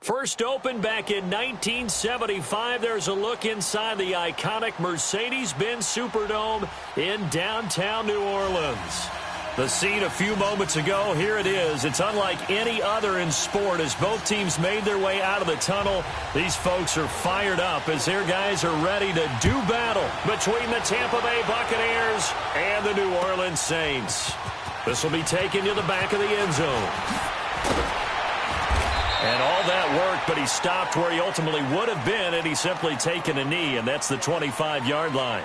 First opened back in 1975. There's a look inside the iconic Mercedes-Benz Superdome in downtown New Orleans. The scene a few moments ago, here it is. It's unlike any other in sport as both teams made their way out of the tunnel. These folks are fired up as their guys are ready to do battle between the Tampa Bay Buccaneers and the New Orleans Saints. This will be taken to the back of the end zone. And all that worked, but he stopped where he ultimately would have been had he simply taken a knee, and that's the 25-yard line.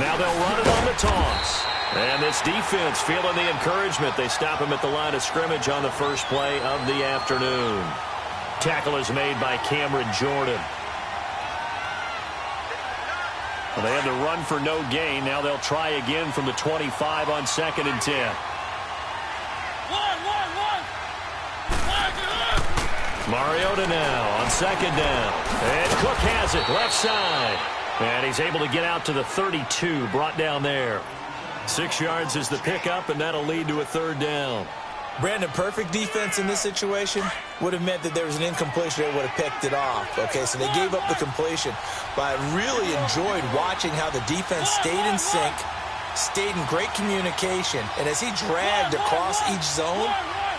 Now they'll run it on the toss. And this defense feeling the encouragement. They stop him at the line of scrimmage on the first play of the afternoon. Tackle is made by Cameron Jordan. Well, they had to run for no gain. Now they'll try again from the 25 on 2nd and 10. Mariota now on 2nd down. And Cook has it left side. And he's able to get out to the 32, brought down there. 6 yards is the pickup, and that'll lead to a 3rd down. Brandon, perfect defense in this situation would have meant that there was an incompletion. They would have picked it off. Okay, so they gave up the completion. But I really enjoyed watching how the defense stayed in sync, stayed in great communication. And as he dragged across each zone,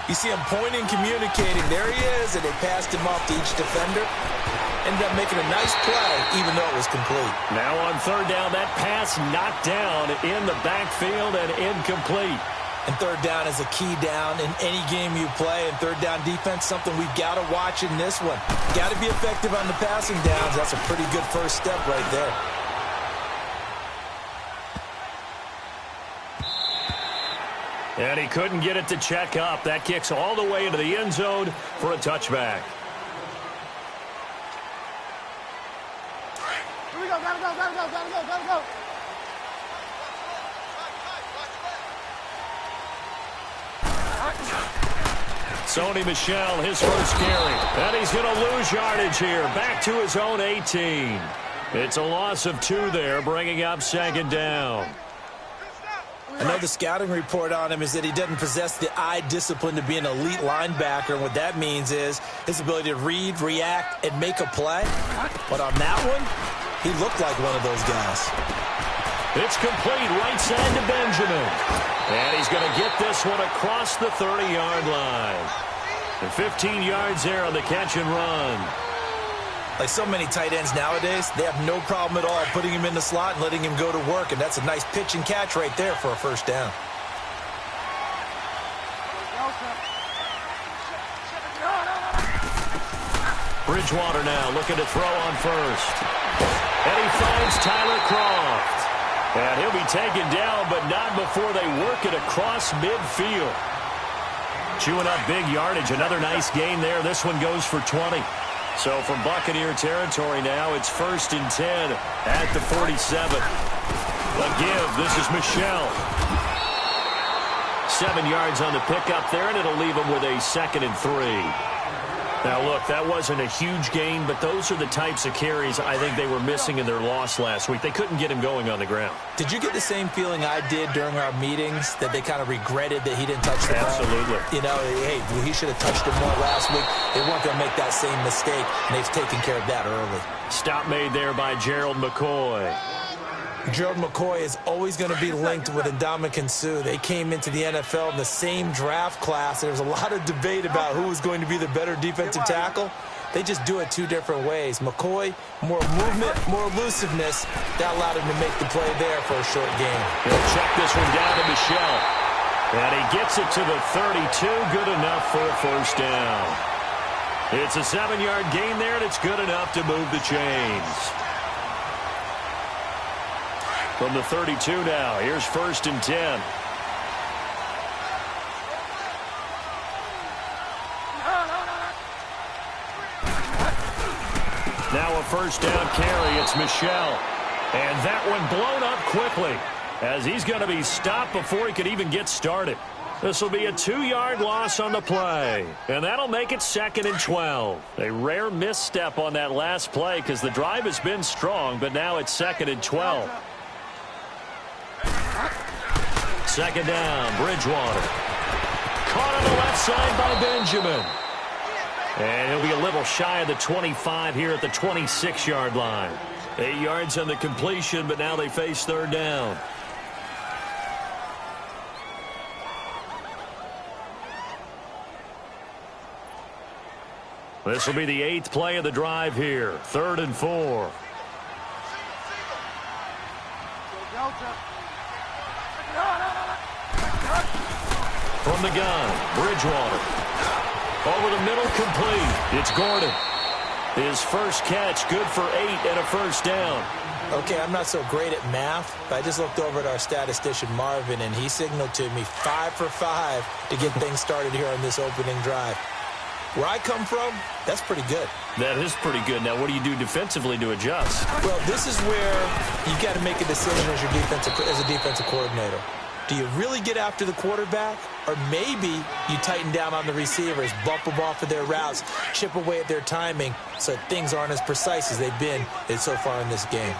you see him pointing, communicating. There he is, and they passed him off to each defender. Ended up making a nice play, even though it was complete. Now on 3rd down, that pass knocked down in the backfield and incomplete. And 3rd down is a key down in any game you play. And 3rd down defense, something we've got to watch in this one. Got to be effective on the passing downs. That's a pretty good first step right there. And he couldn't get it to check up. That kicks all the way into the end zone for a touchback. Go. Sony Michel, his first carry. And he's going to lose yardage here. Back to his own 18. It's a loss of 2 there, bringing up 2nd down. I know the scouting report on him is that he doesn't possess the eye discipline to be an elite linebacker. And what that means is his ability to read, react, and make a play. But on that one, he looked like one of those guys. It's complete right side to Benjamin. And he's going to get this one across the 30-yard line. And 15 yards there on the catch and run. Like so many tight ends nowadays, they have no problem at all putting him in the slot and letting him go to work. And that's a nice pitch and catch right there for a first down. Bridgewater now looking to throw on first. And he finds Tyler Kroft. And he'll be taken down, but not before they work it across midfield. Chewing up big yardage. Another nice gain there. This one goes for 20. So from Buccaneer territory now, it's 1st and 10 at the 47. A give. This is Michel. 7 yards on the pickup there, and it'll leave him with a 2nd and 3. Now, look, that wasn't a huge gain, but those are the types of carries I think they were missing in their loss last week. They couldn't get him going on the ground. Did you get the same feeling I did during our meetings, that they kind of regretted that he didn't touch the ball? Absolutely. You know, hey, he should have touched it more last week. They weren't going to make that same mistake, and they've taken care of that early. Stop made there by Gerald McCoy. Gerald McCoy is always going to be linked with Ndamukong Suh. They came into the NFL in the same draft class. There was a lot of debate about who was going to be the better defensive tackle. They just do it 2 different ways. McCoy, more movement, more elusiveness. That allowed him to make the play there for a short game. He'll check this one down to Michel. And he gets it to the 32. Good enough for a first down. It's a 7-yard gain there, and it's good enough to move the chains. From the 32 now, here's 1st and 10. Now a first down carry, it's Michel. And that one blown up quickly as he's going to be stopped before he could even get started. This will be a 2-yard loss on the play, and that'll make it 2nd and 12. A rare misstep on that last play because the drive has been strong, but now it's 2nd and 12. 2nd down, Bridgewater. Caught on the left side by Benjamin. And he'll be a little shy of the 25 here at the 26-yard line. 8 yards on the completion, but now they face 3rd down. This will be the 8th play of the drive here. 3rd and 4. From the gun, Bridgewater. Over the middle, complete. It's Gordon. His first catch, good for 8 and a 1st down. Okay, I'm not so great at math, but I just looked over at our statistician, Marvin, and he signaled to me 5 for 5 to get things started here on this opening drive. Where I come from, that's pretty good. That is pretty good. Now, what do you do defensively to adjust? Well, this is where you've got to make a decision as a defensive coordinator. Do you really get after the quarterback? Or maybe you tighten down on the receivers, bump them off of their routes, chip away at their timing so things aren't as precise as they've been so far in this game.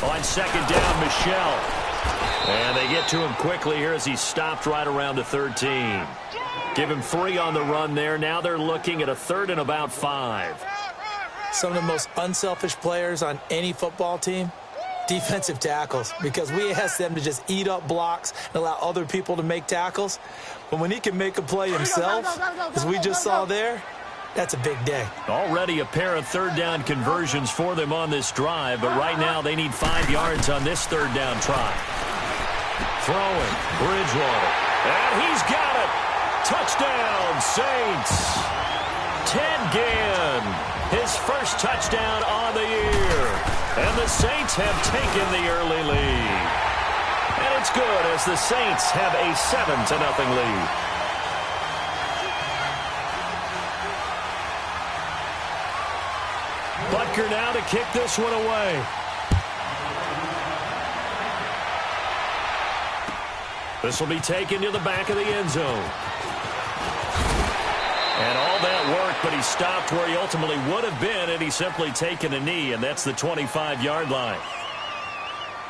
On 2nd down, Michelle. And they get to him quickly here as he stopped right around the 13. Give him 3 on the run there. Now they're looking at a 3rd and about 5. Some of the most unselfish players on any football team, defensive tackles, because we ask them to just eat up blocks and allow other people to make tackles. But when he can make a play himself, as we just saw there, that's a big day. Already a pair of 3rd down conversions for them on this drive, but right now they need 5 yards on this 3rd down try. Throwing, Bridgewater, and he's got it. Touchdown, Saints. Ted Ginn, his first touchdown on the year. And the Saints have taken the early lead. And it's good as the Saints have a 7-0 lead. Butker now to kick this one away. This will be taken to the back of the end zone. And all that work, but he stopped where he ultimately would have been, and he's simply taken a knee, and that's the 25-yard line.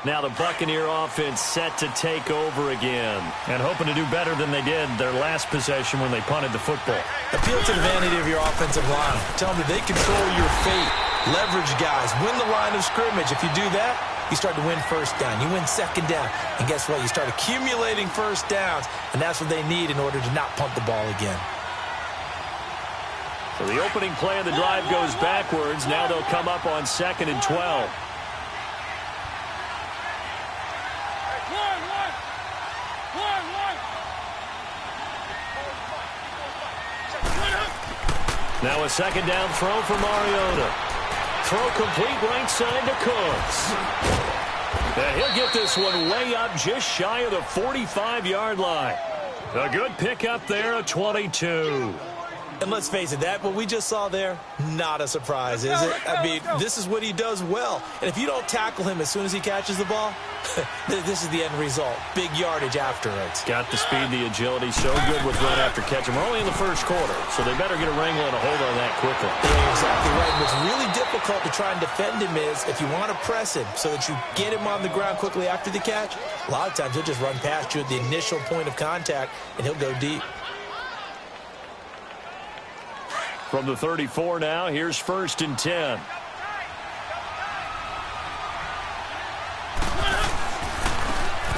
Now the Buccaneer offense set to take over again and hoping to do better than they did their last possession when they punted the football. Appeal to the vanity of your offensive line. Tell them that they control your fate. Leverage guys. Win the line of scrimmage. If you do that, you start to win 1st down. You win 2nd down. And guess what? You start accumulating 1st downs, and that's what they need in order to not punt the ball again. So the opening play of the drive goes backwards. Now they'll come up on 2nd and 12. Now a 2nd down throw for Mariota. Throw complete right side to Cooks. And he'll get this one way up just shy of the 45-yard line. A good pickup there at 22. And let's face it, that what we just saw there, not a surprise, is it? I mean, this is what he does well. And if you don't tackle him as soon as he catches the ball, this is the end result. Big yardage afterwards. Got the speed, the agility, so good with run after catch. And we're only in the 1st quarter, so they better get a wrangle and a hold on that quickly. Yeah, exactly right. And what's really difficult to try and defend him is if you want to press him so that you get him on the ground quickly after the catch, a lot of times he'll just run past you at the initial point of contact, and he'll go deep. From the 34 now, here's 1st and 10.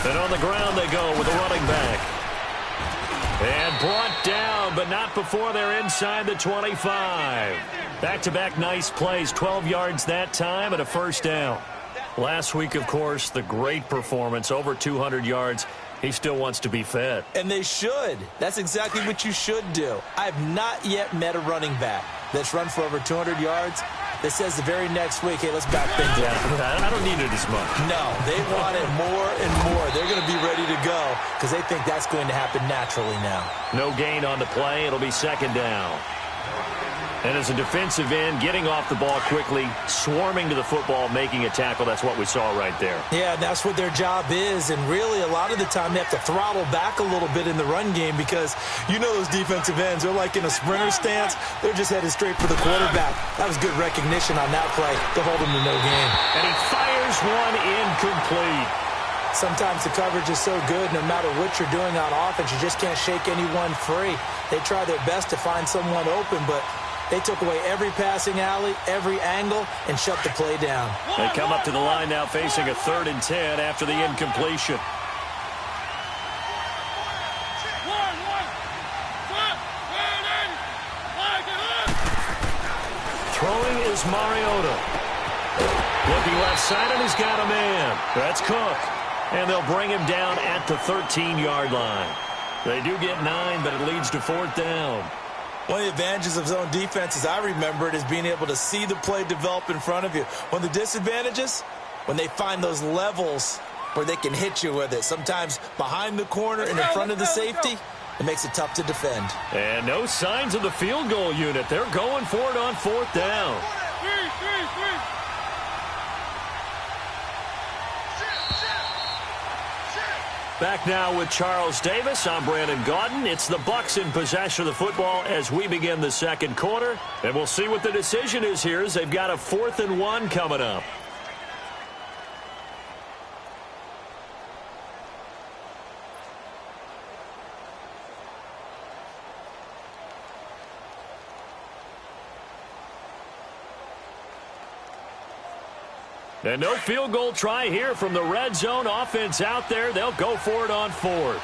And on the ground they go with a running back. And brought down, but not before they're inside the 25. Back-to-back nice plays, 12 yards that time and a 1st down. Last week, of course, the great performance, over 200 yards. He still wants to be fed. And they should. That's exactly what you should do. I have not yet met a running back that's run for over 200 yards that says the very next week, hey, let's back things up. I don't need it as much. No, they want it more and more. They're going to be ready to go because they think that's going to happen naturally now. No gain on the play. It'll be 2nd down. And as a defensive end, getting off the ball quickly, swarming to the football, making a tackle, that's what we saw right there. Yeah, that's what their job is, and really a lot of the time they have to throttle back a little bit in the run game because you know those defensive ends, they're like in a sprinter stance. They're just headed straight for the quarterback. That was good recognition on that play to hold him to no gain. And he fires one incomplete. Sometimes the coverage is so good, no matter what you're doing on offense, you just can't shake anyone free. They try their best to find someone open, but they took away every passing alley, every angle, and shut the play down. They come up to the line now facing a 3rd and 10 after the incompletion. Throwing is Mariota. Looking left side, and he's got a man. That's Cook. And they'll bring him down at the 13-yard line. They do get 9, but it leads to 4th down. One of the advantages of zone defense, as I remember it, is being able to see the play develop in front of you. One of the disadvantages, when they find those levels where they can hit you with it. Sometimes behind the corner and in front of the safety, it makes it tough to defend. And no signs of the field goal unit. They're going for it on 4th down. Back now with Charles Davis. I'm Brandon Gaudin. It's the Bucs in possession of the football as we begin the 2nd quarter. And we'll see what the decision is here as they've got a 4th and 1 coming up. And no field goal try here from the red zone offense out there. They'll go for it on 4th.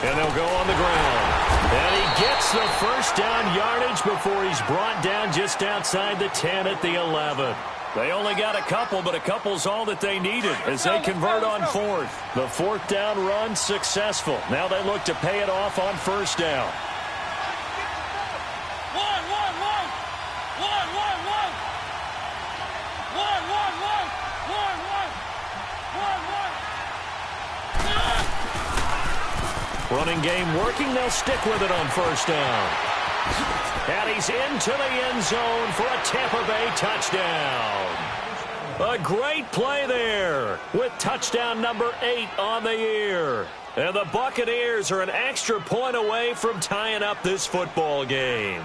And they'll go on the ground. And he gets the 1st down yardage before he's brought down just outside the 10 at the 11. They only got a couple, but a couple's all that they needed as they convert on 4th. The 4th down run successful. Now they look to pay it off on 1st down. Running game working. They'll stick with it on 1st down. And he's into the end zone for a Tampa Bay touchdown. A great play there with touchdown number 8 on the year. And the Buccaneers are an extra point away from tying up this football game.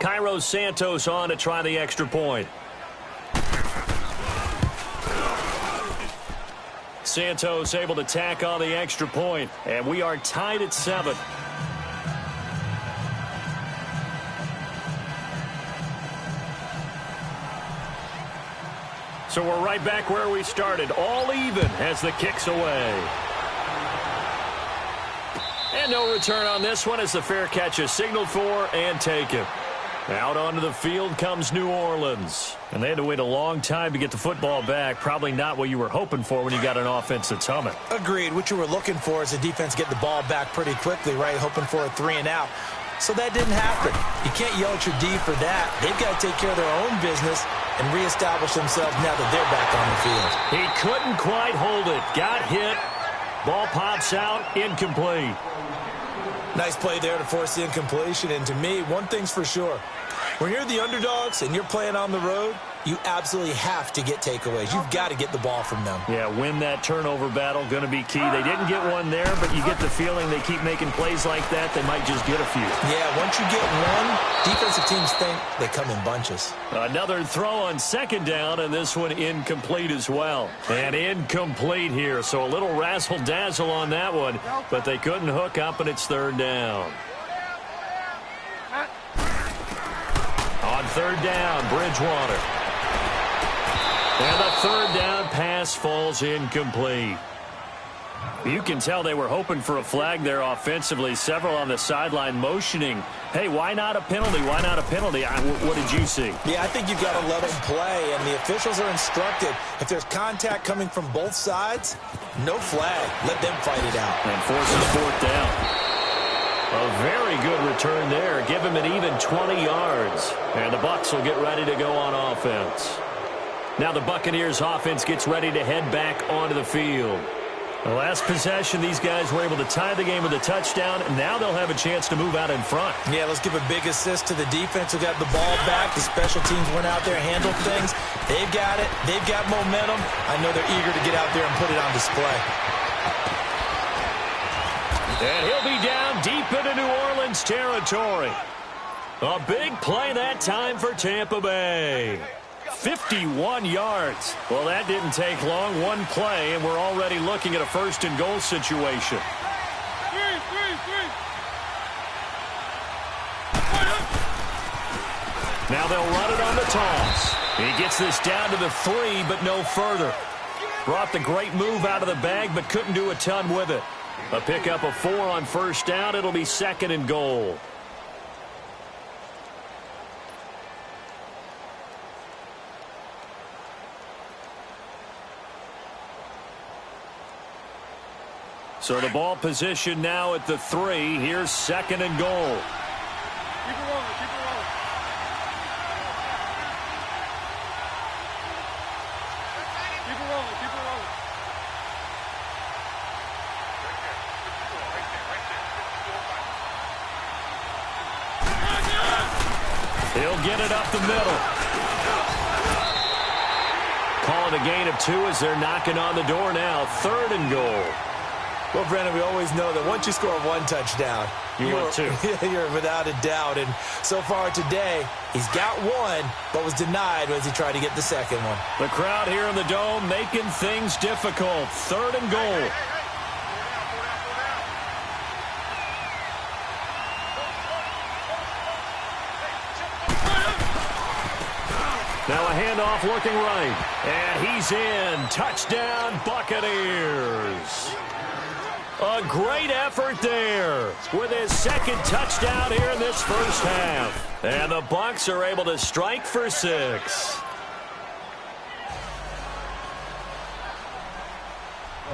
Cairo Santos on to try the extra point. Santos able to tack on the extra point, and we are tied at 7. So we're right back where we started, all even as the kick's away. And no return on this one as the fair catch is signaled for and taken. Out onto the field comes New Orleans. And they had to wait a long time to get the football back. Probably not what you were hoping for when you got an offense that's humming. Agreed. What you were looking for is the defense get the ball back pretty quickly, right? Hoping for a 3 and out. So that didn't happen. You can't yell at your D for that. They've got to take care of their own business and reestablish themselves now that they're back on the field. He couldn't quite hold it. Got hit. Ball pops out. Incomplete. Nice play there to force the incompletion. And to me, one thing's for sure. When you're the underdogs and you're playing on the road, you absolutely have to get takeaways. You've got to get the ball from them. Yeah, win that turnover battle, going to be key. They didn't get one there, but you get the feeling they keep making plays like that, they might just get a few. Yeah, once you get one, defensive teams think they come in bunches. Another throw on 2nd down, and this one incomplete as well. And incomplete here, so a little razzle-dazzle on that one, but they couldn't hook up, and it's 3rd down. On 3rd down, Bridgewater. And the 3rd down pass falls incomplete. You can tell they were hoping for a flag there offensively. Several on the sideline motioning, Hey, why not a penalty? Why not a penalty? What did you see? Yeah, I think you've got to let them play, and the officials are instructed, if there's contact coming from both sides, no flag. Let them fight it out. And forcing the fourth down. A very good return there. Give him an even 20 yards. And the Bucs will get ready to go on offense. Now the Buccaneers offense gets ready to head back onto the field. The last possession, these guys were able to tie the game with a touchdown, and now they'll have a chance to move out in front. Yeah, let's give a big assist to the defense who got the ball back. The special teams went out there, handled things. They've got it. They've got momentum. I know they're eager to get out there and put it on display. And he'll be down deep into New Orleans territory. A big play that time for Tampa Bay. 51 yards. Well, that didn't take long. One play, and we're already looking at a first-and-goal situation. Now they'll run it on the toss. He gets this down to the 3, but no further. Brought the great move out of the bag, but couldn't do a ton with it. A pickup of 4 on first down. It'll be 2nd and goal. So the ball position now at the 3. Here's 2nd and goal. Keep it rolling, keep it rolling. Keep it rolling, keep it rolling. He'll get it up the middle. Call it a gain of 2 as they're knocking on the door now. 3rd and goal. Well, Brandon, we always know that once you score 1 touchdown, you're 2. You're without a doubt. And so far today, he's got 1, but was denied as he tried to get the 2nd one. The crowd here in the Dome making things difficult. 3rd and goal. Now a handoff looking right. And he's in. Touchdown, Buccaneers. A great effort there with his 2nd touchdown here in this first half. And the Bucs are able to strike for 6.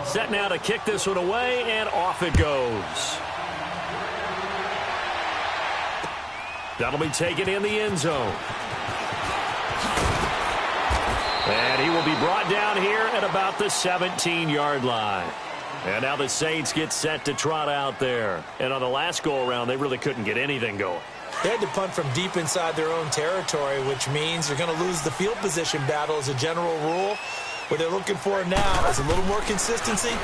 Set now to kick this one away, and off it goes. That'll be taken in the end zone. And he will be brought down here at about the 17-yard line. And now the Saints get set to trot out there. And on the last go-around, they really couldn't get anything going. They had to punt from deep inside their own territory, which means you're going to lose the field position battle as a general rule. What they're looking for now is a little more consistency.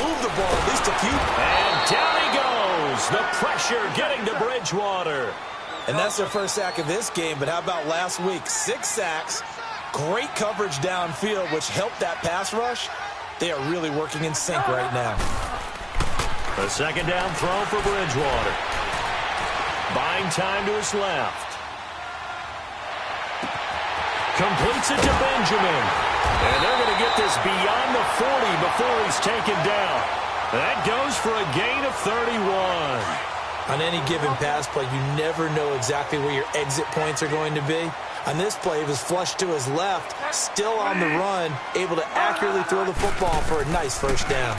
Move the ball at least a few. And down he goes. The pressure getting to Bridgewater. And that's their first sack of this game. But how about last week? 6 sacks, great coverage downfield, which helped that pass rush. They are really working in sync right now. A 2nd down throw for Bridgewater. Buying time to his left. Completes it to Benjamin. And they're going to get this beyond the 40 before he's taken down. That goes for a gain of 31. On any given pass play, you never know exactly where your exit points are going to be. On this play, he was flushed to his left, still on the run, able to accurately throw the football for a nice first down.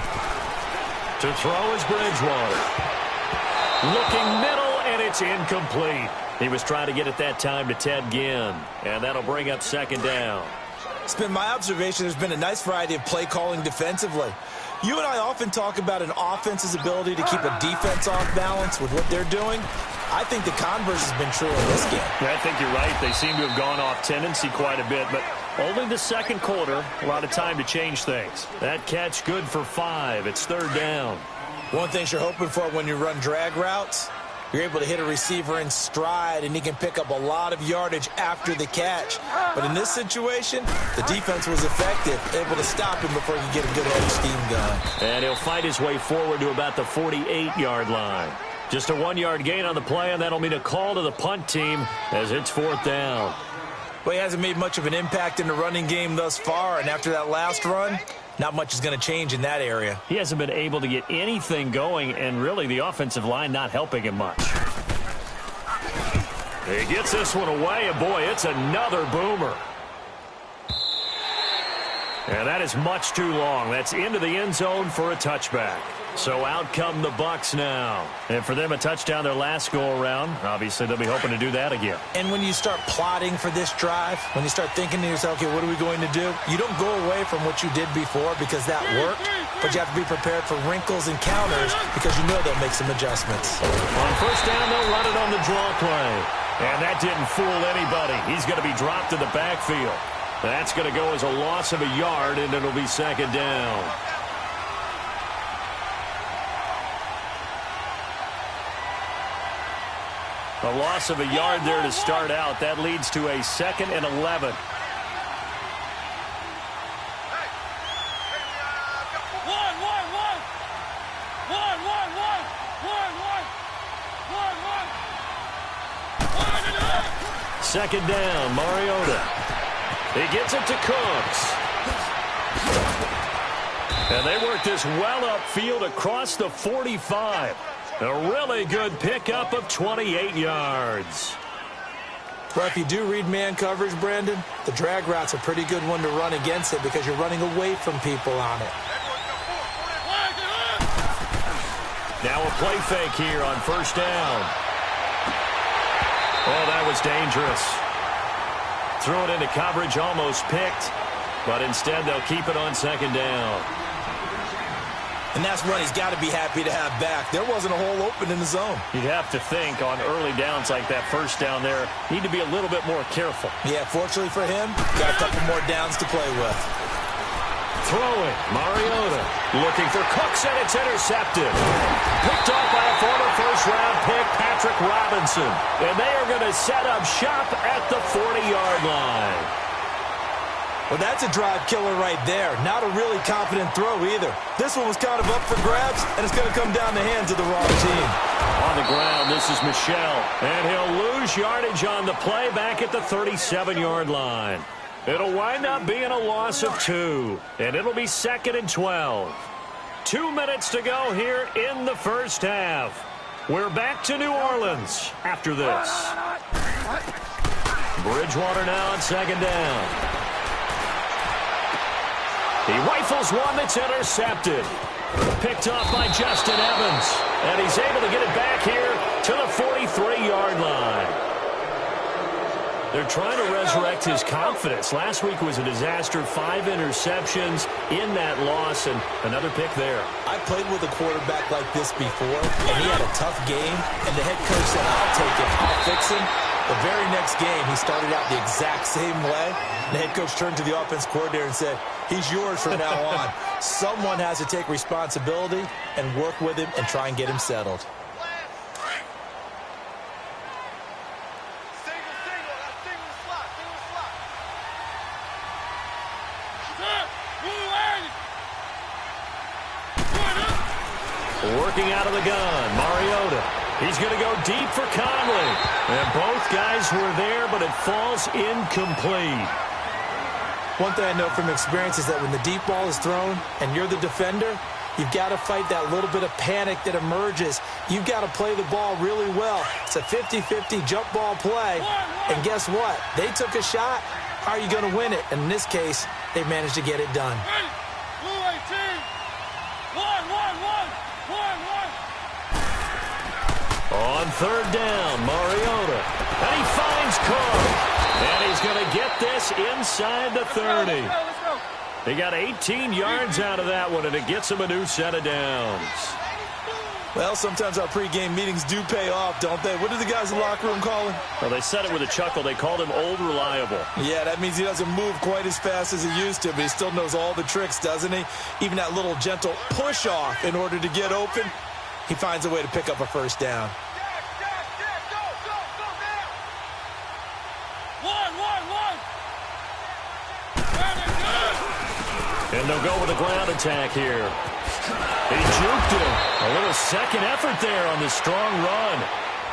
To throw is Bridgewater. Looking middle, and it's incomplete. He was trying to get it that time to Ted Ginn, and that'll bring up 2nd down. It's been my observation there's been a nice variety of play calling defensively. You and I often talk about an offense's ability to keep a defense off balance with what they're doing. I think the converse has been true in this game. I think you're right. They seem to have gone off tendency quite a bit, but only the 2nd quarter, a lot of time to change things. That catch good for 5. It's 3rd down. One thing you're hoping for when you run drag routes, you're able to hit a receiver in stride, and he can pick up a lot of yardage after the catch. But in this situation, the defense was effective, able to stop him before he could get a good head of steam going. And he'll fight his way forward to about the 48-yard line. Just a 1-yard gain on the play, and that'll mean a call to the punt team as it's 4th down. Well, he hasn't made much of an impact in the running game thus far, and after that last run, not much is going to change in that area. He hasn't been able to get anything going, and really the offensive line not helping him much. He gets this one away, and boy, it's another boomer. And that is much too long. That's into the end zone for a touchback. So out come the Bucs now. And for them, a touchdown their last go-around. Obviously, they'll be hoping to do that again. And when you start plotting for this drive, when you start thinking to yourself, okay, what are we going to do? You don't go away from what you did before because that worked, but you have to be prepared for wrinkles and counters because you know they'll make some adjustments. On first down, they'll run it on the draw play. And that didn't fool anybody. He's going to be dropped in the backfield. That's going to go as a loss of a yard, and it'll be second down. A loss of a yard there to start out. That leads to a 2nd and 11. Second down, Mariota. He gets it to Cooks. And they work this well upfield across the 45. A really good pickup of 28 yards. Well, if you do read man coverage, Brandon, the drag route's a pretty good one to run against it because you're running away from people on it. Now a play fake here on first down. Oh, that was dangerous. Threw it into coverage, almost picked, but instead they'll keep it on second down. And that's one he's got to be happy to have back. There wasn't a hole open in the zone. You'd have to think on early downs like that first down there, need to be a little bit more careful. Yeah, fortunately for him, got a couple more downs to play with. Throwing, Mariota looking for Cooks, and it's intercepted. Picked off by a former first-round pick, Patrick Robinson. And they are going to set up shop at the 40-yard line. Well, that's a drive killer right there. Not a really confident throw either. This one was kind of up for grabs, and it's going to come down the hands of the wrong team. On the ground, this is Michel, and he'll lose yardage on the play back at the 37-yard line. It'll wind up being a loss of 2, and it'll be 2nd and 12. 2 minutes to go here in the first half. We're back to New Orleans after this. Bridgewater now on second down. He rifles one that's intercepted. Picked off by Justin Evans. And he's able to get it back here to the 43-yard line. They're trying to resurrect his confidence. Last week was a disaster. 5 interceptions in that loss, and another pick there. I played with a quarterback like this before, and he had a tough game, and the head coach said, I'll take it, I'll fix him. The very next game, he started out the exact same way. The head coach turned to the offense coordinator and said, he's yours from now on. Someone has to take responsibility and work with him and try and get him settled. Working out of the gun, Mariota. He's going to go deep for Conley. And both guys were there, but it falls incomplete. One thing I know from experience is that when the deep ball is thrown and you're the defender, you've got to fight that little bit of panic that emerges. You've got to play the ball really well. It's a 50-50 jump ball play. And guess what? They took a shot. How are you going to win it? And in this case, they managed to get it done. On third down, Mariota. And he finds Cook. And he's going to get this inside the 30. Let's go. They got 18 yards out of that one, and it gets him a new set of downs. Well, sometimes our pregame meetings do pay off, don't they? What do the guys in the locker room call him? Well, they said it with a chuckle. They called him Old Reliable. Yeah, that means he doesn't move quite as fast as he used to, but he still knows all the tricks, doesn't he? Even that little gentle push-off in order to get open, he finds a way to pick up a first down. And they'll go with a ground attack here. He juked him. A little second effort there on the strong run.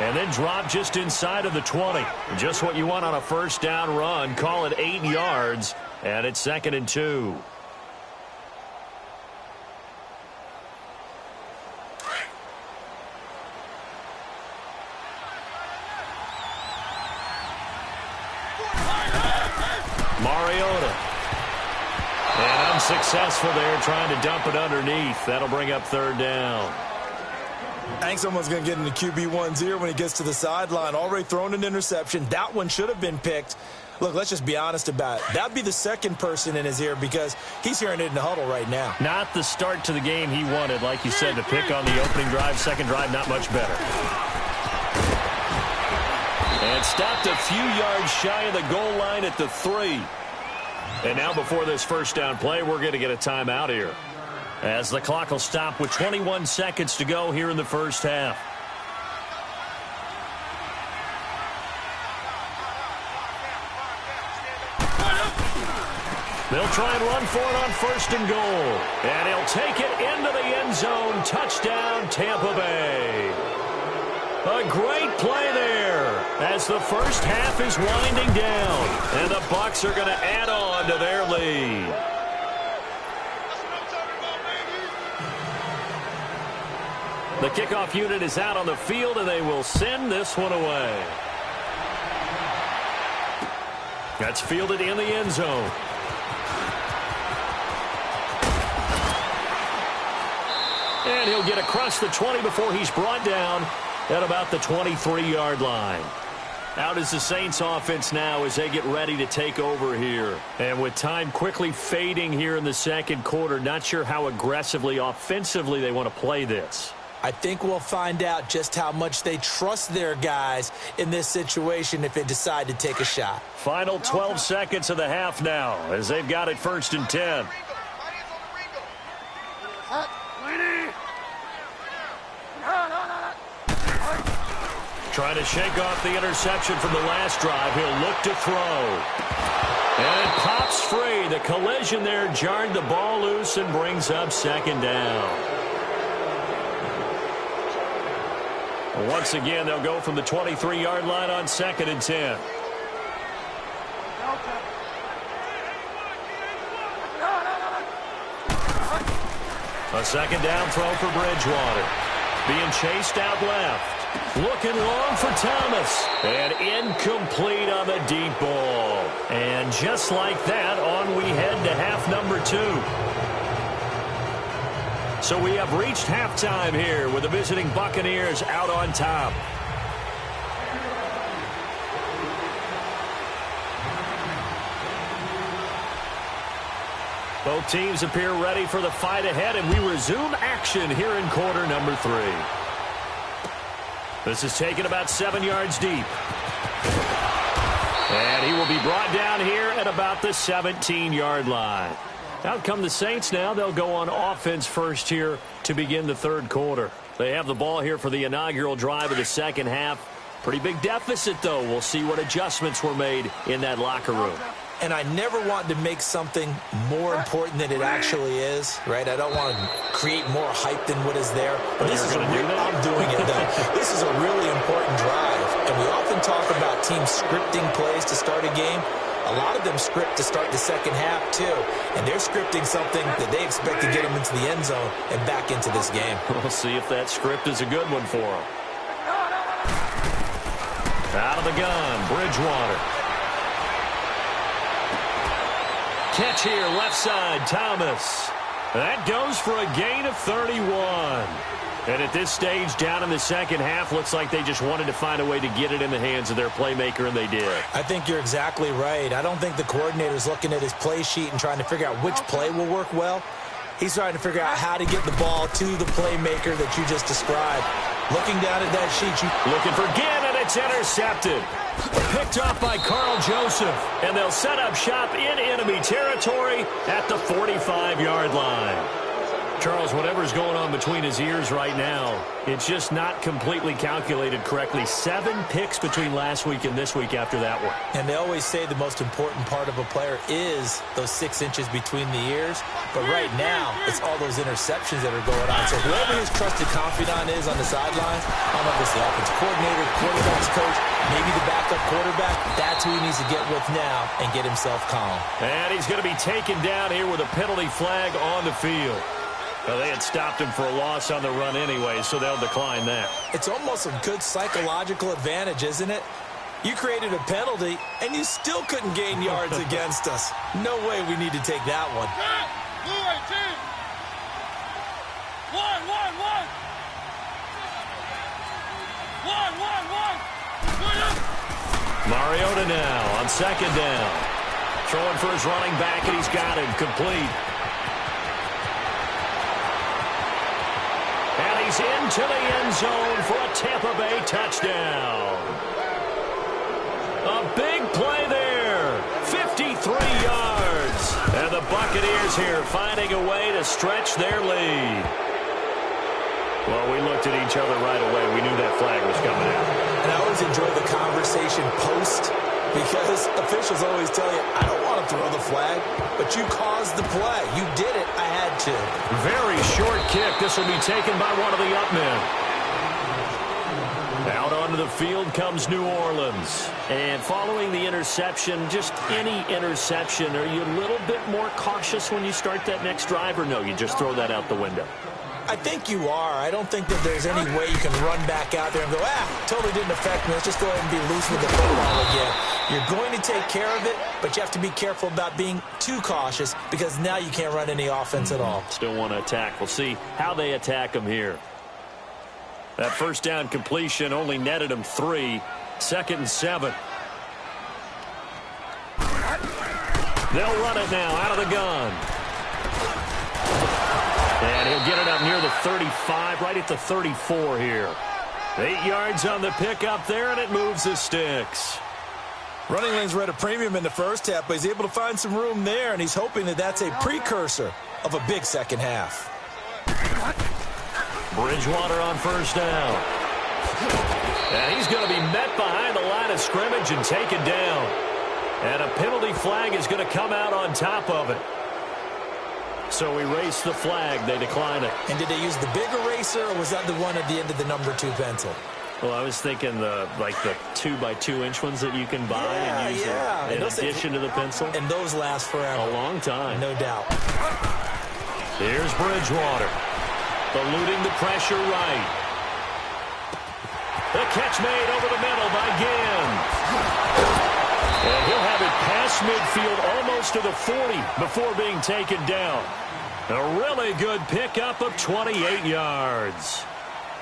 And then drop just inside of the 20. Just what you want on a first down run. Call it 8 yards. And it's 2nd and 2. Successful there, trying to dump it underneath. That'll bring up third down. I think someone's going to get into QB1's ear when he gets to the sideline. Already thrown an interception. That one should have been picked. Look, let's just be honest about it. That would be the second person in his ear because he's hearing it in the huddle right now. Not the start to the game he wanted. Like you said, to pick on the opening drive, second drive, not much better. And stopped a few yards shy of the goal line at the 3. And now before this first down play, we're going to get a timeout here, as the clock will stop with 21 seconds to go here in the first half. They'll try and run for it on first and goal. And he'll take it into the end zone. Touchdown, Tampa Bay. A great play there as the first half is winding down. And the Bucs are going to add on to their lead. The kickoff unit is out on the field, and they will send this one away. That's fielded in the end zone. And he'll get across the 20 before he's brought down at about the 23-yard line. Out is the Saints offense now as they get ready to take over here. And with time quickly fading here in the second quarter, not sure how aggressively offensively they want to play this. I think we'll find out just how much they trust their guys in this situation if they decide to take a shot. Final 12 seconds of the half now as they've got it first and 10. Trying to shake off the interception from the last drive. He'll look to throw. And it pops free. The collision there jarred the ball loose and brings up second down. Once again, they'll go from the 23-yard line on second and 10. A second down throw for Bridgewater. Being chased out left. Looking long for Thomas. And incomplete on the deep ball. And just like that, on we head to half number 2. So we have reached halftime here with the visiting Buccaneers out on top. Both teams appear ready for the fight ahead, and we resume action here in quarter number 3. This is taken about 7 yards deep. And he will be brought down here at about the 17-yard line. Out come the Saints now. They'll go on offense first here to begin the third quarter. They have the ball here for the inaugural drive of the second half. Pretty big deficit, though. We'll see what adjustments were made in that locker room. And I never want to make something more important than it actually is, right? I don't want to create more hype than what is there. But this is I'm doing it, though. This is a really important drive. And we often talk about teams scripting plays to start a game. A lot of them script to start the second half, too. And they're scripting something that they expect to get them into the end zone and back into this game. We'll see if that script is a good one for them. Out of the gun, Bridgewater. Catch here, left side, Thomas. That goes for a gain of 31. And at this stage, down in the second half, looks like they just wanted to find a way to get it in the hands of their playmaker, and they did. I think you're exactly right. I don't think the coordinator's looking at his play sheet and trying to figure out which play will work well. He's trying to figure out how to get the ball to the playmaker that you just described. Looking down at that sheet. Looking for Ginn, and it's intercepted. Picked off by Carl Joseph. And they'll set up shop in enemy territory at the 45-yard line. Charles, whatever's going on between his ears right now, it's just not completely calculated correctly. 7 picks between last week and this week after that one. And they always say the most important part of a player is those 6 inches between the ears. But right now, it's all those interceptions that are going on. So whoever his trusted confidant is on the sidelines, I don't know if it's the offensive coordinator, quarterback's coach, maybe the backup quarterback, that's who he needs to get with now and get himself calm. And he's going to be taken down here with a penalty flag on the field. Well, they had stopped him for a loss on the run anyway, so they'll decline that. It's almost a good psychological advantage, isn't it? You created a penalty, and you still couldn't gain yards against us. No way we need to take that one. Blue 18. One. Mariota now on second down. Throwing for his running back, and he's got him complete. And he's into the end zone for a Tampa Bay touchdown. A big play there. 53 yards. And the Buccaneers here finding a way to stretch their lead. Well, we looked at each other right away. We knew that flag was coming out. And I always enjoy the conversation post, because officials always tell you, I don't want to throw the flag, but you caused the play. You did it. I had to. Very short kick. This will be taken by one of the up men. Out onto the field comes New Orleans. And following the interception, just any interception, are you a little bit more cautious when you start that next drive, or no, you just throw that out the window? I think you are. I don't think that there's any way you can run back out there and go, totally didn't affect me. Let's just go ahead and be loose with the football again. You're going to take care of it, but you have to be careful about being too cautious, because now you can't run any offense at all. Still want to attack. We'll see how they attack them here. That first down completion only netted them 3. 2nd and 7. They'll run it now out of the gun. And he'll get it up near the 35, right at the 34 here. 8 yards on the pickup there, and it moves the sticks. Running lanes were at a premium in the first half, but he's able to find some room there, and he's hoping that that's a precursor of a big second half. Bridgewater on first down. And he's going to be met behind the line of scrimmage and taken down. And a penalty flag is going to come out on top of it. So erase the flag. They decline it. And did they use the big eraser, or was that the one at the end of the number 2 pencil? Well, I was thinking the 2x2-inch ones that you can buy and use in addition to the pencil. And those last forever. A long time. No doubt. Here's Bridgewater. Eluding the pressure right. The catch made over the middle by Ginn. And he'll have it past midfield almost to the 40 before being taken down. A really good pickup of 28 yards.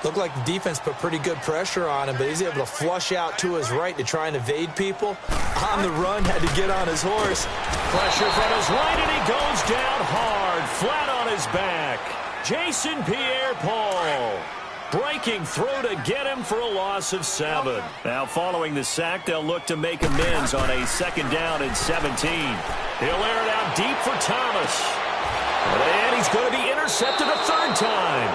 Looked like the defense put pretty good pressure on him, but he's able to flush out to his right to try and evade people. On the run, had to get on his horse. Pressure from his right, and he goes down hard, flat on his back. Jason Pierre-Paul breaking through to get him for a loss of 7. Now, following the sack, they'll look to make amends on a 2nd down and 17. He'll air it out deep for Thomas. And he's going to be intercepted a 3rd time.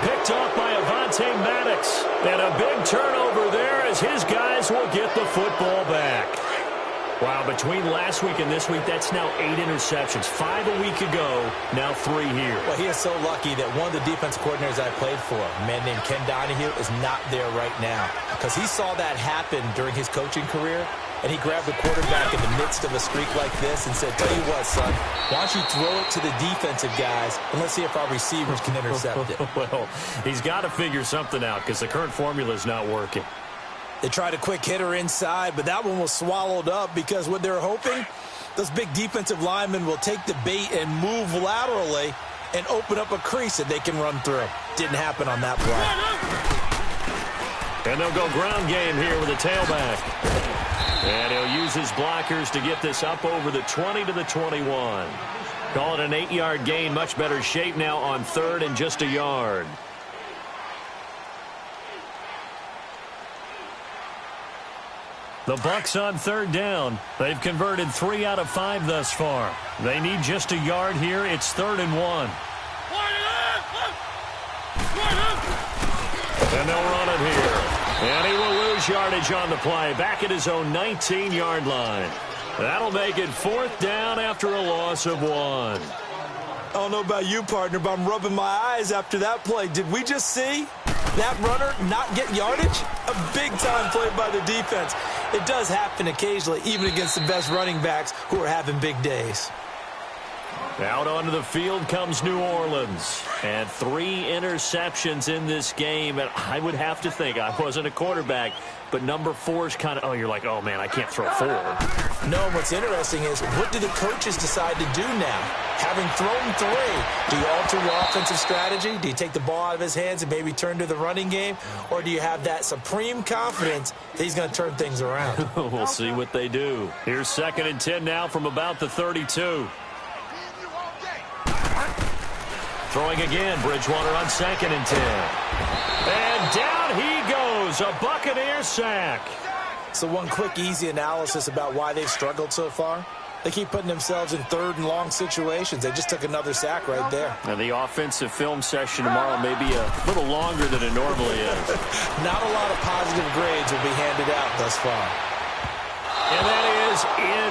Picked off by Avonte Maddox. And a big turnover there as his guys will get the football back. Wow, between last week and this week, that's now 8 interceptions. 5 a week ago, now 3 here. Well, he is so lucky that one of the defense coordinators I played for, a man named Ken Donahue, is not there right now. Because he saw that happen during his coaching career, and he grabbed the quarterback in the midst of a streak like this and said, tell you what, son, why don't you throw it to the defensive guys, and let's see if our receivers can intercept it. Well, he's got to figure something out because the current formula is not working. They tried a quick hitter inside, but that one was swallowed up because what they're hoping, those big defensive linemen will take the bait and move laterally and open up a crease that they can run through. Didn't happen on that play. And they'll go ground game here with a tailback. And he'll use his blockers to get this up over the 20 to the 21. Call it an 8-yard gain. Much better shape now on 3rd and just a yard. The Bucs on 3rd down. They've converted 3 out of 5 thus far. They need just a yard here. It's 3rd and 1. And they'll run it here. And he will lose yardage on the play. Back at his own 19-yard line. That'll make it 4th down after a loss of 1. I don't know about you, partner, but I'm rubbing my eyes after that play. Did we just see that runner not get yardage? A big-time play by the defense. It does happen occasionally, even against the best running backs who are having big days. Out onto the field comes New Orleans. And 3 interceptions in this game. And I would have to think, I wasn't a quarterback, but number 4 is kind of, oh, you're like, oh, man, I can't throw 4. No, what's interesting is, what do the coaches decide to do now? Having thrown 3, do you alter your offensive strategy? Do you take the ball out of his hands and maybe turn to the running game? Or do you have that supreme confidence that he's going to turn things around? We'll see what they do. Here's 2nd and 10 now from about the 32. Throwing again, Bridgewater on 2nd and 10. And down he goes, a Buccaneer sack. So one quick, easy analysis about why they've struggled so far. They keep putting themselves in 3rd and long situations. They just took another sack right there. And the offensive film session tomorrow may be a little longer than it normally is. Not a lot of positive grades will be handed out thus far. And that is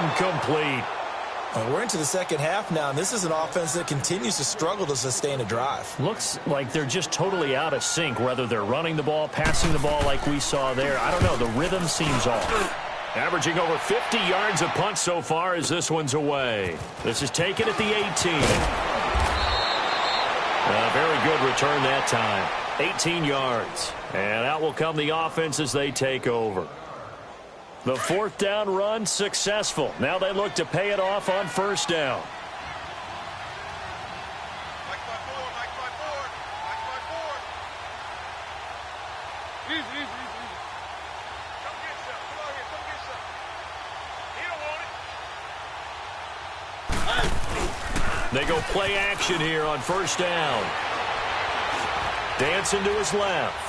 incomplete. We're into the 2nd half now, and this is an offense that continues to struggle to sustain a drive. Looks like they're just totally out of sync, whether they're running the ball, passing the ball like we saw there. I don't know. The rhythm seems off. Averaging over 50 yards a punt so far as this one's away. This is taken at the 18. A very good return that time. 18 yards. And out will come the offense as they take over. The 4th down run successful. Now they look to pay it off on 1st down. Easy. Come get some. Come on here. Come get some. He don't want it. They go play action here on 1st down. Dancing to his left.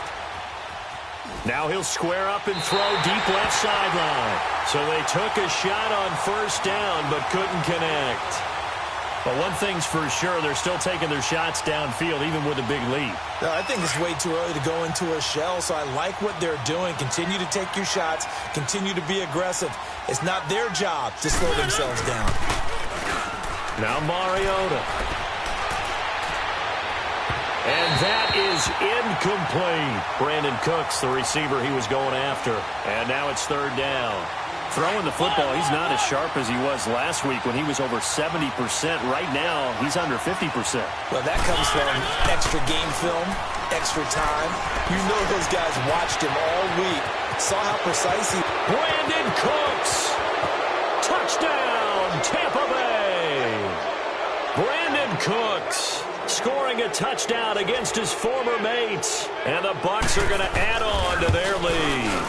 Now he'll square up and throw deep left sideline. So they took a shot on 1st down but couldn't connect. But one thing's for sure, they're still taking their shots downfield even with a big lead. No, I think it's way too early to go into a shell, so I like what they're doing. Continue to take your shots. Continue to be aggressive. It's not their job to slow themselves down. Now Mariota. And that is incomplete. Brandon Cooks, the receiver he was going after. And now it's 3rd down. Throwing the football, he's not as sharp as he was last week when he was over 70%. Right now, he's under 50%. Well, that comes from extra game film, extra time. You know those guys watched him all week. Saw how precise he... Brandon Cooks. Touchdown, Tampa Bay. Brandon Cooks scoring a touchdown against his former mates. And the Bucs are going to add on to their lead.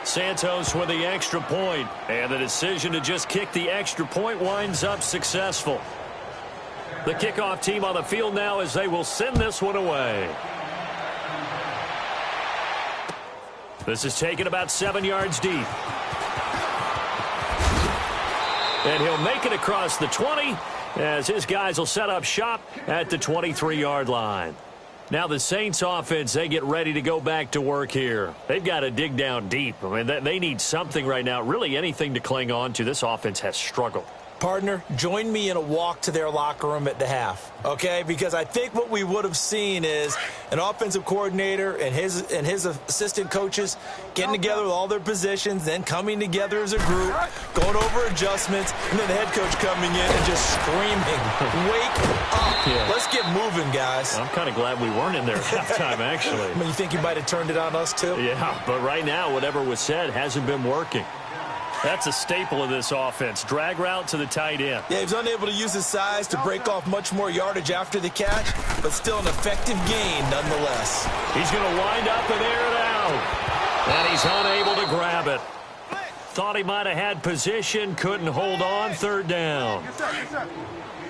Santos with the extra point. And the decision to just kick the extra point winds up successful. The kickoff team on the field now as they will send this one away. This is taken about 7 yards deep. And he'll make it across the 20 as his guys will set up shop at the 23-yard line. Now the Saints offense, they get ready to go back to work here. They've got to dig down deep. I mean, they need something right now, really anything to cling on to. This offense has struggled. Partner, join me in a walk to their locker room at the half, okay? Because I think what we would have seen is an offensive coordinator and his assistant coaches getting together with all their positions, then coming together as a group, going over adjustments, and then the head coach coming in and just screaming, "Wake up. Yeah. Let's get moving, guys." I'm kind of glad we weren't in there at halftime, actually. I mean, you think you might have turned it on us, too? Yeah, but right now, whatever was said hasn't been working. That's a staple of this offense. Drag route to the tight end. Yeah, he's unable to use his size to break off much more yardage after the catch, but still an effective gain nonetheless. He's going to wind up and air it out. And he's unable to grab it. Thought he might have had position, couldn't hold on, 3rd down.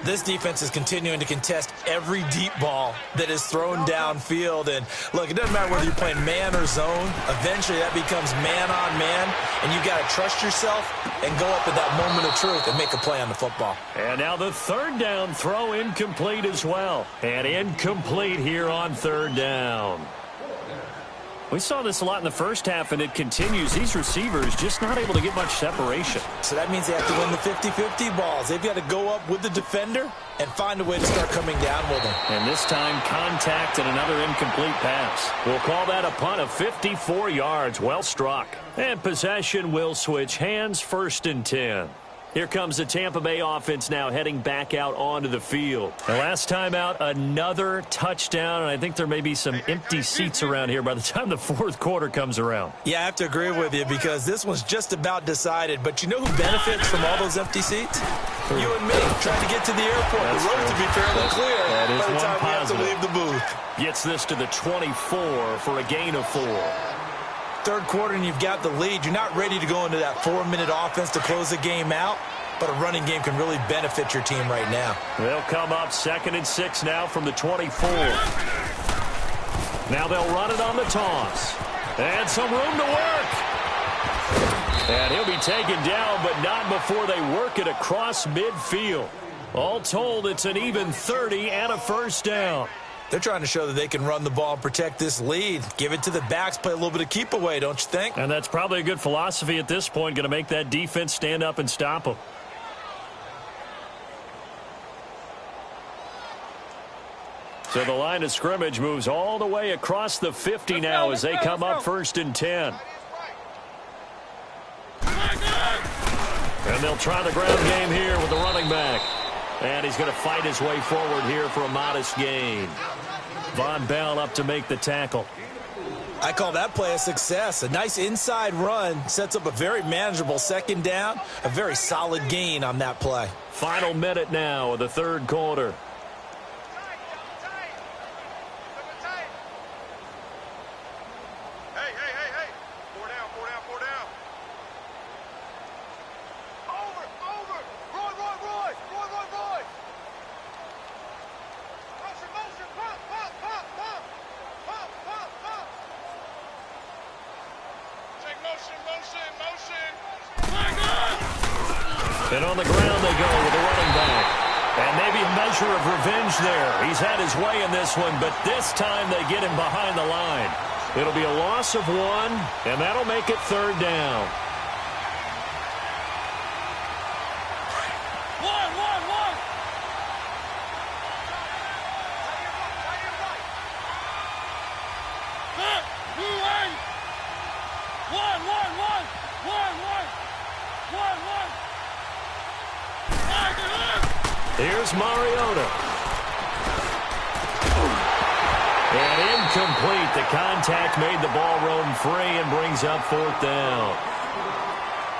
This defense is continuing to contest every deep ball that is thrown downfield. And, look, it doesn't matter whether you're playing man or zone. Eventually, that becomes man on man, and you've got to trust yourself and go up at that moment of truth and make a play on the football. And now the 3rd down throw incomplete as well. And incomplete here on 3rd down. We saw this a lot in the first half, and it continues. These receivers just not able to get much separation. So that means they have to win the 50-50 balls. They've got to go up with the defender and find a way to start coming down with them. And this time, contact and another incomplete pass. We'll call that a punt of 54 yards. Well struck. And possession will switch hands, 1st and 10. Here comes the Tampa Bay offense now heading back out onto the field. The last time out, another touchdown, and I think there may be some empty seats around here by the time the fourth quarter comes around. Yeah, I have to agree with you because this one's just about decided. But you know who benefits from all those empty seats? You and me, trying to get to the airport. That's the roads true. will be fairly clear That is by the one time we have to positive. leave the booth. Gets this to the 24 for a gain of 4. Third quarter and you've got the lead. You're not ready to go into that 4-minute offense to close the game out. But a running game can really benefit your team right now. They'll come up 2nd and 6 now from the 24. Now they'll run it on the toss. And some room to work. And he'll be taken down, but not before they work it across midfield. All told, it's an even 30 and a first down. They're trying to show that they can run the ball and protect this lead. Give it to the backs, play a little bit of keep away, don't you think? And that's probably a good philosophy at this point, going to make that defense stand up and stop them. So the line of scrimmage moves all the way across the 50 now as they come up 1st and 10. And they'll try the ground game here with the running back. And he's going to fight his way forward here for a modest gain. Von Bell up to make the tackle. I call that play a success. A nice inside run sets up a very manageable 2nd down. A very solid gain on that play. Final minute now of the third quarter. And on the ground they go with the running back. And maybe a measure of revenge there. He's had his way in this one, but this time they get him behind the line. It'll be a loss of 1, and that'll make it 3rd down. Here's Mariota. And incomplete. The contact made the ball roam free and brings up 4th down.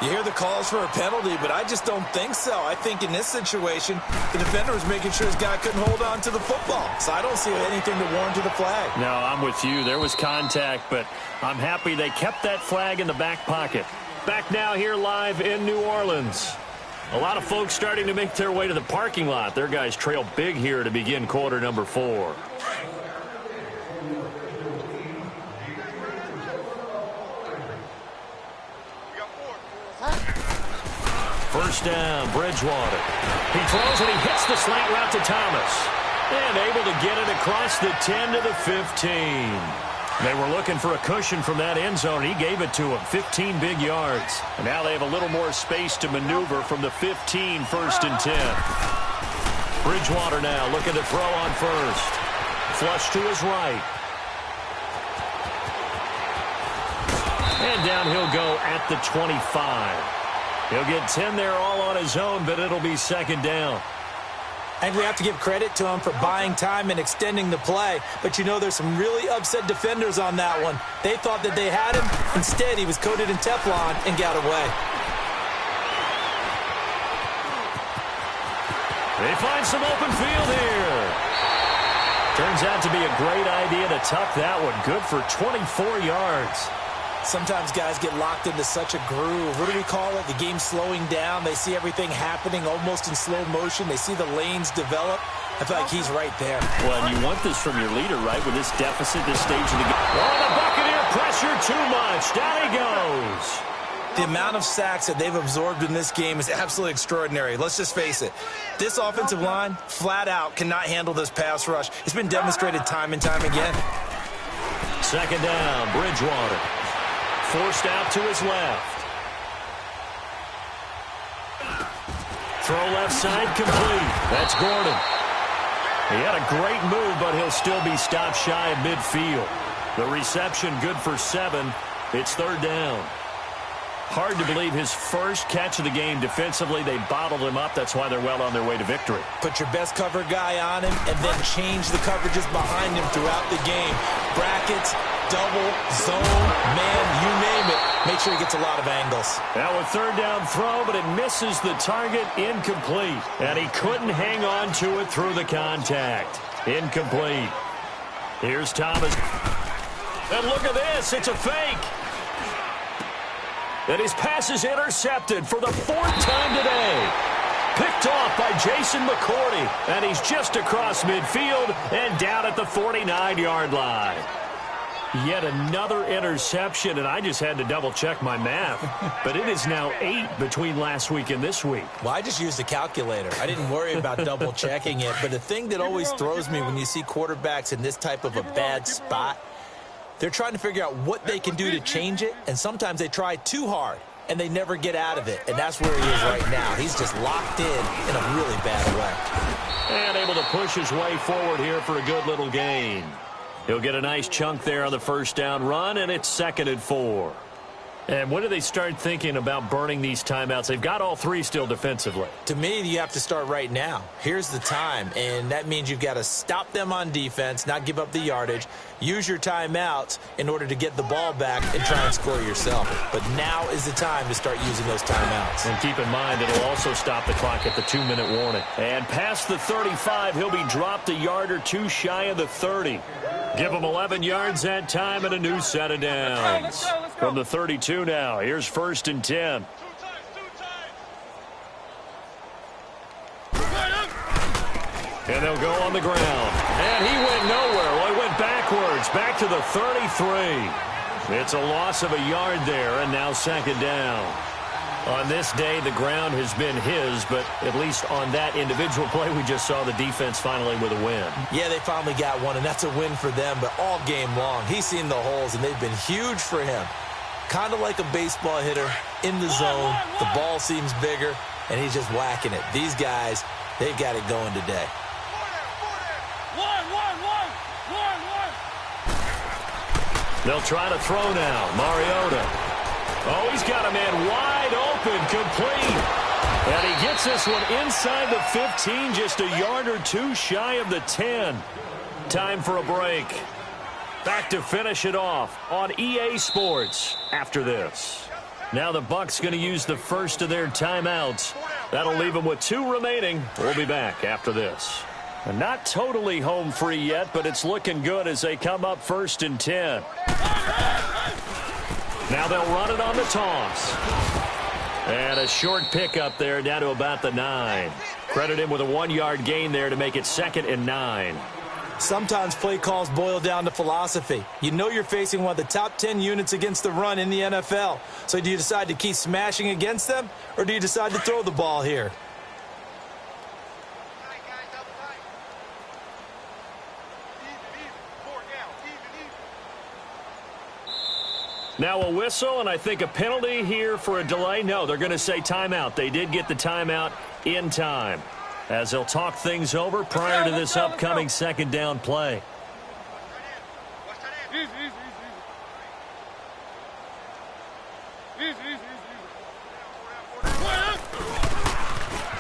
You hear the calls for a penalty, but I just don't think so. I think in this situation, the defender was making sure his guy couldn't hold on to the football. So I don't see anything to warrant to the flag. No, I'm with you. There was contact, but I'm happy they kept that flag in the back pocket. Back now here live in New Orleans. A lot of folks starting to make their way to the parking lot. Their guys trail big here to begin quarter number 4. First down, Bridgewater. He throws and he hits the slant route to Thomas. And able to get it across the 10 to the 15. They were looking for a cushion from that end zone. He gave it to him. 15 big yards. And now they have a little more space to maneuver from the 15, 1st and 10. Bridgewater now looking to throw on first. Flush to his right. And down he'll go at the 25. He'll get 10 there all on his own, but it'll be 2nd down. I think we have to give credit to him for buying time and extending the play. But you know there's some really upset defenders on that one. They thought that they had him. Instead, he was coated in Teflon and got away. They find some open field here. Turns out to be a great idea to tuck that one. Good for 24 yards. Sometimes guys get locked into such a groove. What do we call it? The game slowing down. They see everything happening almost in slow motion. They see the lanes develop. I feel like he's right there. Well, and you want this from your leader, right, with this deficit, this stage of the game. Oh, the Buccaneer pressure too much. Down he goes. The amount of sacks that they've absorbed in this game is absolutely extraordinary. Let's just face it. This offensive line, flat out, cannot handle this pass rush. It's been demonstrated time and time again. 2nd down, Bridgewater. Forced out to his left. Throw left side complete. That's Gordon. He had a great move, but he'll still be stopped shy of midfield. The reception good for 7. It's 3rd down. Hard to believe his first catch of the game defensively. They bottled him up. That's why they're well on their way to victory. Put your best cover guy on him and then change the coverages behind him throughout the game. Brackets, double, zone, man, you name it. Make sure he gets a lot of angles. Now a third down throw, but it misses the target, incomplete. And he couldn't hang on to it through the contact. Incomplete. Here's Thomas. And look at this. It's a fake. And his pass is intercepted for the 4th time today. Picked off by Jason McCourty. And he's just across midfield and down at the 49-yard line. Yet another interception, and I just had to double-check my math. But it is now 8 between last week and this week. Well, I just used a calculator. I didn't worry about double-checking it. But the thing that always throws me when you see quarterbacks in this type of a bad spot, they're trying to figure out what they can do to change it, and sometimes they try too hard, and they never get out of it. And that's where he is right now. He's just locked in a really bad way. And able to push his way forward here for a good little gain. He'll get a nice chunk there on the first down run, and it's 2nd and 4. And when do they start thinking about burning these timeouts? They've got all 3 still defensively. To me, you have to start right now. Here's the time, and that means you've got to stop them on defense, not give up the yardage, use your timeouts in order to get the ball back and try and score yourself. But now is the time to start using those timeouts. And keep in mind, it'll also stop the clock at the 2-minute warning. And past the 35, he'll be dropped a yard or 2 shy of the 30. Give him 11 yards that time and a new set of downs. From the 32 now, here's 1st and 10. And they'll go on the ground. And he went nowhere. Well, he went backwards, back to the 33. It's a loss of a yard there, and now 2nd down. On this day, the ground has been his, but at least on that individual play, we just saw the defense finally with a win. Yeah, they finally got one, and that's a win for them, but all game long, he's seen the holes, and they've been huge for him. Kind of like a baseball hitter in the zone. The ball seems bigger, and he's just whacking it. These guys, they've got it going today. They'll try to throw now. Mariota. Oh, he's got a man wide open, complete. And he gets this one inside the 15, just a yard or 2 shy of the 10. Time for a break. Back to finish it off on EA Sports after this. Now the Bucs going to use the first of their timeouts. That'll leave them with 2 remaining. We'll be back after this. And not totally home free yet, but it's looking good as they come up 1st and 10. Now they'll run it on the toss. And a short pickup there down to about the 9. Credit him with a 1-yard gain there to make it 2nd and 9. Sometimes play calls boil down to philosophy. You know you're facing one of the top 10 units against the run in the NFL. So do you decide to keep smashing against them, or do you decide to throw the ball here? Now a whistle, and I think a penalty here for a delay. No, they're going to say timeout. They did get the timeout in time, as they'll talk things over prior to this upcoming 2nd down play.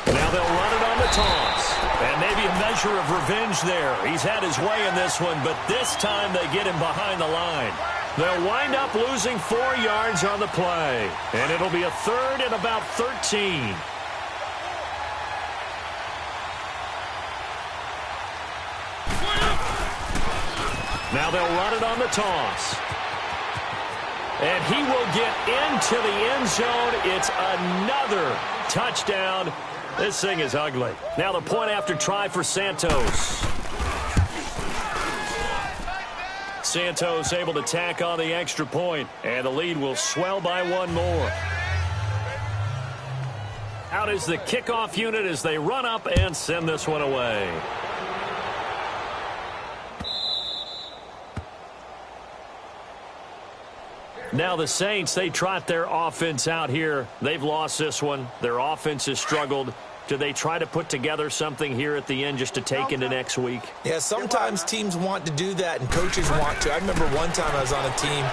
Now they'll run it on the toss. And maybe a measure of revenge there. He's had his way in this one, but this time they get him behind the line. They'll wind up losing 4 yards on the play. And it'll be a 3rd and about 13. Now they'll run it on the toss. And he will get into the end zone. It's another touchdown. This thing is ugly. Now the point after try for Santos. Santos able to tack on the extra point, and the lead will swell by 1 more. Out is the kickoff unit as they run up and send this one away. Now the Saints, they trot their offense out here. They've lost this one. Their offense has struggled. Do they try to put together something here at the end just to take into next week? Yeah, sometimes teams want to do that and coaches want to. I remember one time I was on a team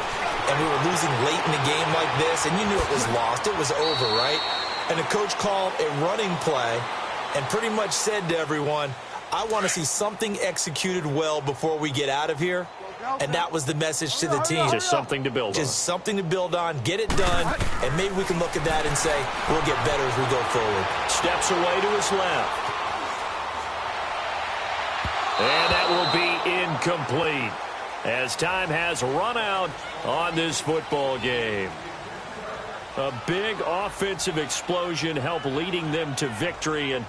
and we were losing late in the game like this, and you knew it was lost. It was over, right? And the coach called a running play and pretty much said to everyone, I want to see something executed well before we get out of here. And that was the message to the team. Just something to build on. Just something to build on, get it done, and maybe we can look at that and say, we'll get better as we go forward. Steps away to his left. And that will be incomplete as time has run out on this football game. A big offensive explosion helped leading them to victory, and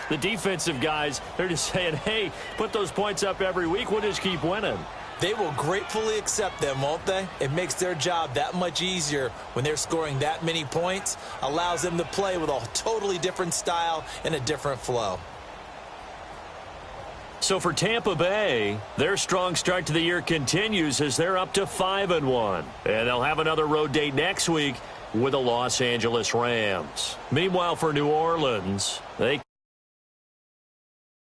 the defensive guys, they're just saying, hey, put those points up every week, we'll just keep winning. They will gratefully accept them, won't they? It makes their job that much easier when they're scoring that many points, allows them to play with a totally different style and a different flow. So for Tampa Bay, their strong start to the year continues as they're up to 5-1. And they'll have another road date next week with the Los Angeles Rams. Meanwhile, for New Orleans, they